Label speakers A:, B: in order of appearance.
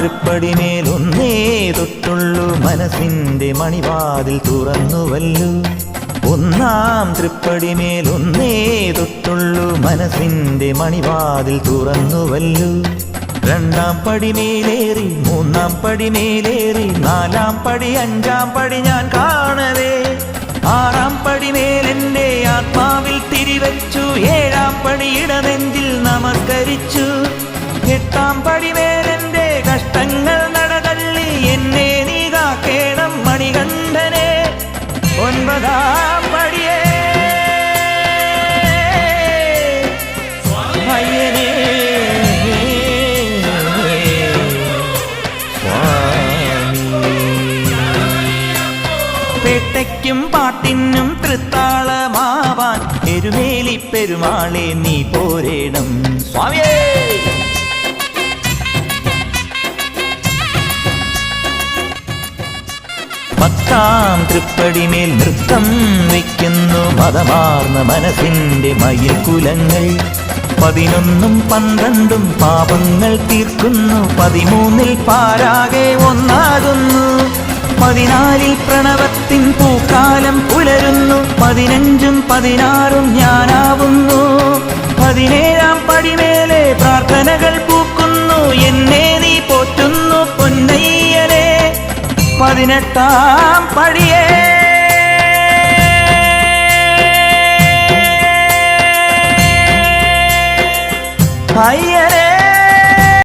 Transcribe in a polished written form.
A: തൃപ്പടിമേലൊന്നേ തൊട്ടുള്ളൂ മനസ്സിന്റെ മണിവാതിൽ തുറന്നുവല്ലോ. ഒന്നാം തൃപ്പടിമേലൊന്നേ തൊട്ടുള്ളൂ മനസ്സിന്റെ മണിവാതിൽ തുറന്നുവല്ലോ. രണ്ടാം പടിമേലേറി മൂന്നാം പടിമേലേറി നാലാം പടി അഞ്ചാം പടി ഞാൻ കാണവേ. ആറാം പടിമേലെന്റെ ആത്മാവിൽ തിരിവച്ചു. ഏഴാം പടി ഇടനെഞ്ചിൽ നമസ്കരിച്ചു. എട്ടാം പടിമേലെന്റെ കഷ്ടങ്ങൾ നടതള്ളി എന്നെ നീ കാക്കേണം മണികണ്ഠനെ. ഒൻപതാം പടിയേ അയ്യനേ പേട്ടയ്ക്കും പാട്ടിനും തൃത്താളമാവാൻ എരുമേലി പെരുമാളെ നീ പോരേണം സ്വാമിയേ. പത്താം തൃപ്പടിമേൽ നൃത്തം വയ്ക്കുന്നു മതമാർന്ന മനസ്സിന്റെ മയിൽക്കുലങ്ങൾ. 11ഉം 12ഉം പാപങ്ങൾ തീർക്കുന്നു. 13ൽ പാരാകെ ഒന്നാകുന്നു. 14ൽ പ്രണവത്തിൻ പൂക്കാലം പുലരുന്നു. 15ഉം 16ഉം ഞാനാവുന്നു. 17ആം പടിമേലെ പ്രാർത്ഥനകൾ പൂക്കുന്നു. എന്നെ നീ പോറ്റുന്നു പൊന്നയ്യനെ. 18ആം പടിയേ അയ്യനെ